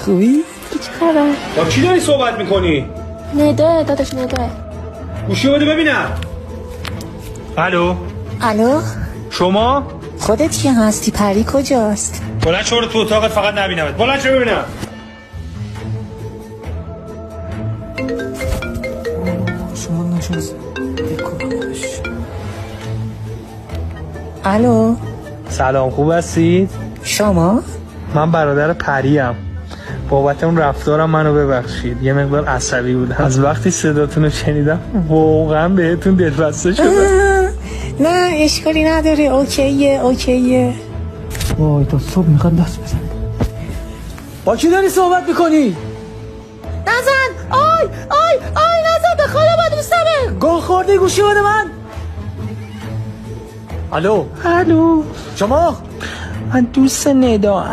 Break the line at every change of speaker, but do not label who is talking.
خوبی؟
چه خبر؟
با کی داری صحبت میکنی؟
ندا داداش ندا.
گوشی بده ببینم. الو
الو؟
شما؟
خودت کی هستی؟ پری کجاست؟
بلند شو برو تو اتاقت فقط نبینمت. بلند شو ببینم.
شما نشونست بکنش. الو؟
سلام خوب هستید؟
شما؟
من برادر پریم. بابت اون رفتارم منو ببخشید. یه مقدار عصبی بودم. از وقتی صداتون رو شنیدم واقعا بهتون دلبسته شدم.
نه اشکالی نداره. اوکیه.
وای تا صبح میخواد دست بزن. با کی داری صحبت میکنی؟
نزن. آی نزن. به خدا با دوستمه.
گل خوردی گوشی بده من. الو
الو
شما؟
من دوست ندا.